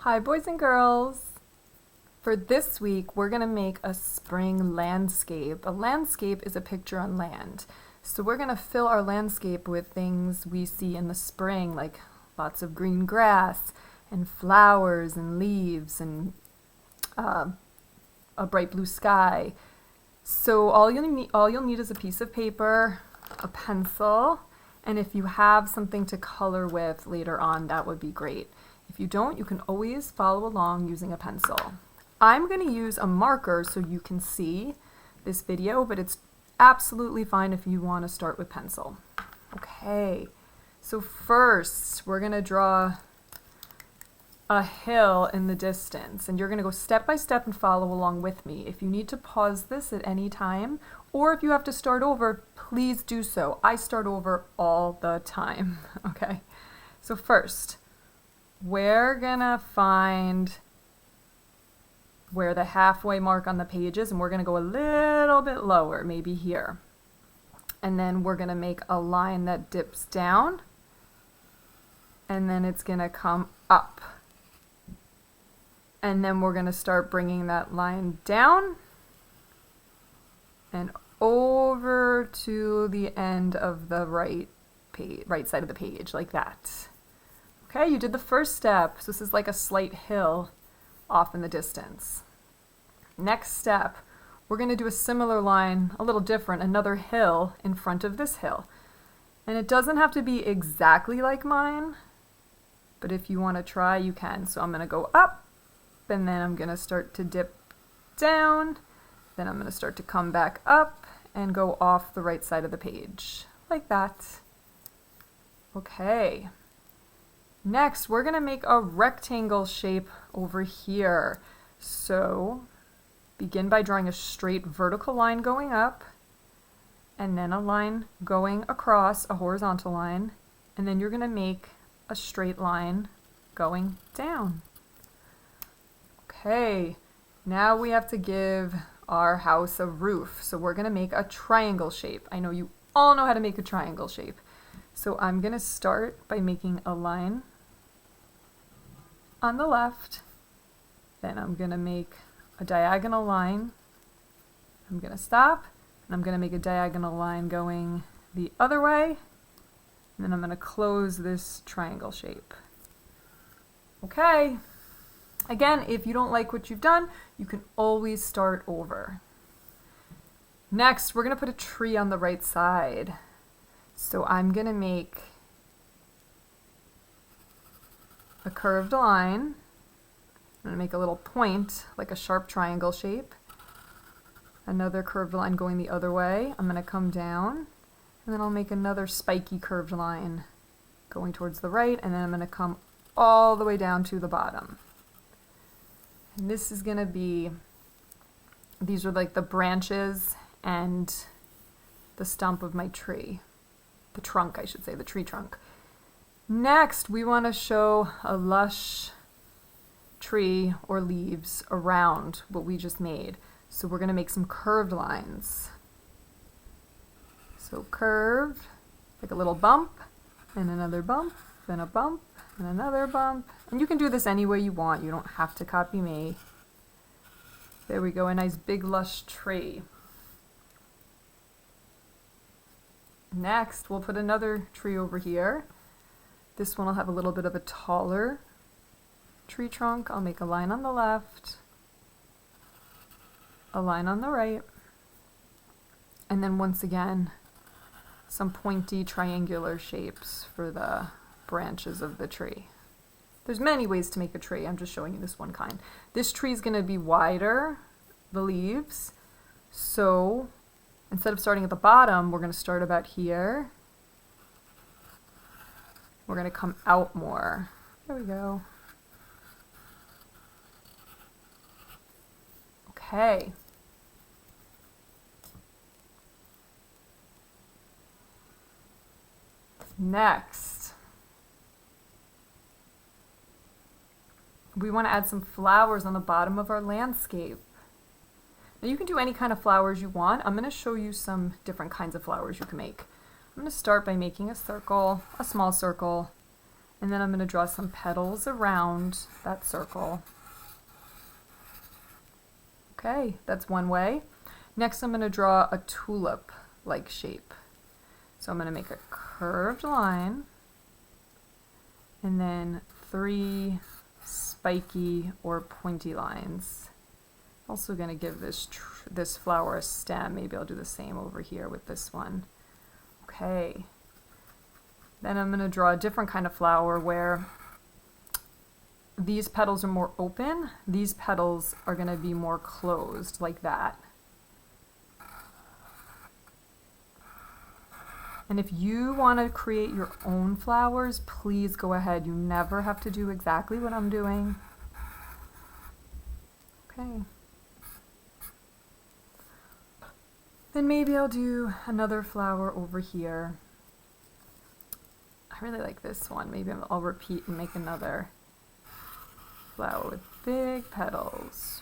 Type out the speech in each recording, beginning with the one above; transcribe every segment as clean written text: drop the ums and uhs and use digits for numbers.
Hi boys and girls! For this week we're going to make a spring landscape. A landscape is a picture on land. So we're going to fill our landscape with things we see in the spring, like lots of green grass and flowers and leaves and a bright blue sky. So all you'll need is a piece of paper, a pencil, and if you have something to color with later on, that would be great. If you don't, you can always follow along using a pencil. I'm going to use a marker so you can see this video, but it's absolutely fine if you want to start with pencil. Okay, so first we're going to draw a hill in the distance, and you're going to go step by step and follow along with me. If you need to pause this at any time, or if you have to start over, please do so. I start over all the time. Okay, so first we're gonna find where the halfway mark on the page is, and we're gonna go a little bit lower, maybe here. And then we're gonna make a line that dips down, and then it's gonna come up. And then we're gonna start bringing that line down and over to the end of the right side of the page, like that. Okay, you did the first step. So this is like a slight hill off in the distance. Next step, we're going to do a similar line, a little different, another hill in front of this hill. And it doesn't have to be exactly like mine, but if you want to try, you can. So I'm going to go up, and then I'm going to start to dip down, then I'm going to start to come back up and go off the right side of the page, like that. Okay. Next, we're going to make a rectangle shape over here. So begin by drawing a straight vertical line going up, and then a line going across, a horizontal line, and then you're going to make a straight line going down. Okay, now we have to give our house a roof. So we're going to make a triangle shape. I know you all know how to make a triangle shape. So I'm going to start by making a line on the left, then I'm going to make a diagonal line, I'm going to stop, and I'm going to make a diagonal line going the other way, and then I'm going to close this triangle shape. Okay, again, if you don't like what you've done, you can always start over. Next, we're going to put a tree on the right side. So I'm going to make a curved line. I'm going to make a little point, like a sharp triangle shape. Another curved line going the other way. I'm going to come down, and then I'll make another spiky curved line going towards the right, and then I'm going to come all the way down to the bottom. And this is going to be, these are like the branches and the stump of my tree. The trunk, I should say, the tree trunk. Next, we want to show a lush tree or leaves around what we just made. So we're going to make some curved lines. So curved, like a little bump, and another bump, then a bump, and another bump. And you can do this any way you want. You don't have to copy me. There we go, a nice big lush tree. Next, we'll put another tree over here. This one will have a little bit of a taller tree trunk. I'll make a line on the left, a line on the right, and then once again, some pointy triangular shapes for the branches of the tree. There's many ways to make a tree. I'm just showing you this one kind. This tree is going to be wider, the leaves, so instead of starting at the bottom, we're going to start about here. We're going to come out more. There we go. Okay. Next, we want to add some flowers on the bottom of our landscape. Now you can do any kind of flowers you want. I'm going to show you some different kinds of flowers you can make. I'm going to start by making a circle, a small circle, And then I'm going to draw some petals around that circle. Okay, that's one way. Next I'm going to draw a tulip-like shape. So I'm going to make a curved line and then 3 spiky or pointy lines. Also going to give this flower a stem. Maybe I'll do the same over here with this one. Okay. Then I'm going to draw a different kind of flower where these petals are more open. These petals are going to be more closed, like that. And if you want to create your own flowers, please go ahead. You never have to do exactly what I'm doing. Okay. Then maybe I'll do another flower over here. I really like this one. Maybe I'll repeat and make another flower with big petals.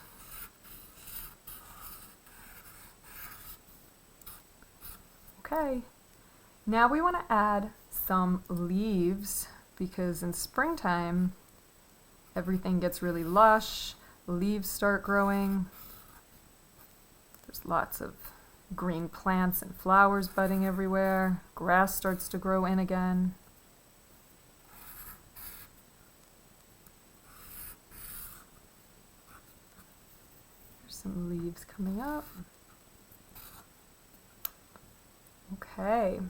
Okay. Now we want to add some leaves because in springtime everything gets really lush, leaves start growing, there's lots of green plants and flowers budding everywhere, grass starts to grow in again. There's some leaves coming up. Okay.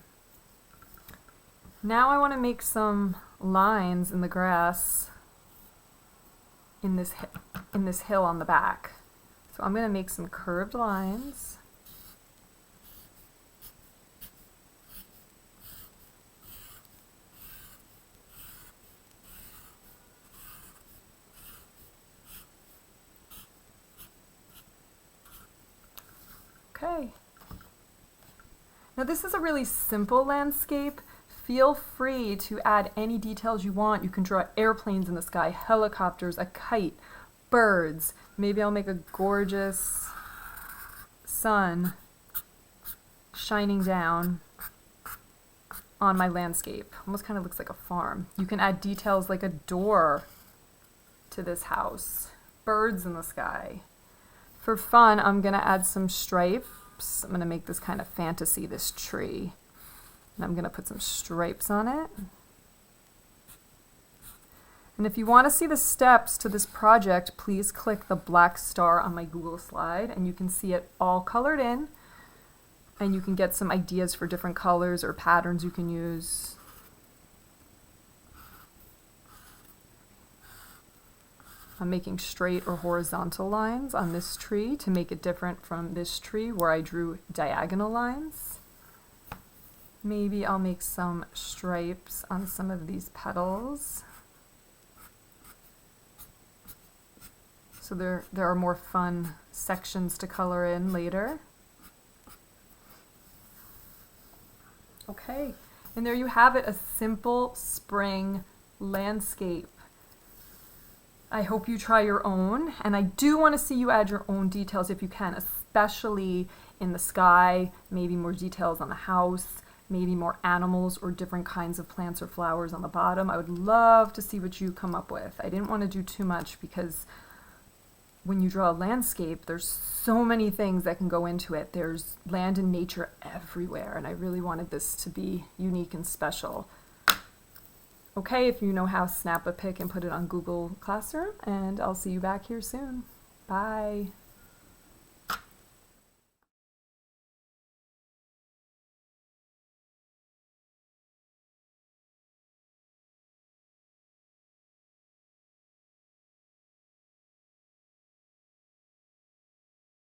Now I want to make some lines in the grass in this hill on the back. So I'm going to make some curved lines. Okay. Now this is a really simple landscape. Feel free to add any details you want. You can draw airplanes in the sky, helicopters, a kite, birds. Maybe I'll make a gorgeous sun shining down on my landscape. Almost kind of looks like a farm. You can add details like a door to this house, birds in the sky. For fun, I'm gonna add some stripes. I'm gonna make this kind of fantasy, this tree. And I'm going to put some stripes on it. And if you want to see the steps to this project, please click the black star on my Google slide and you can see it all colored in. And you can get some ideas for different colors or patterns you can use. I'm making straight or horizontal lines on this tree to make it different from this tree where I drew diagonal lines. Maybe I'll make some stripes on some of these petals. So there are more fun sections to color in later. Okay, and there you have it, a simple spring landscape. I hope you try your own, and I do want to see you add your own details if you can, especially in the sky, maybe more details on the house, maybe more animals or different kinds of plants or flowers on the bottom. I would love to see what you come up with. I didn't want to do too much because when you draw a landscape, there's so many things that can go into it. There's land and nature everywhere, and I really wanted this to be unique and special. Okay, if you know how, snap a pic and put it on Google Classroom, and I'll see you back here soon. Bye.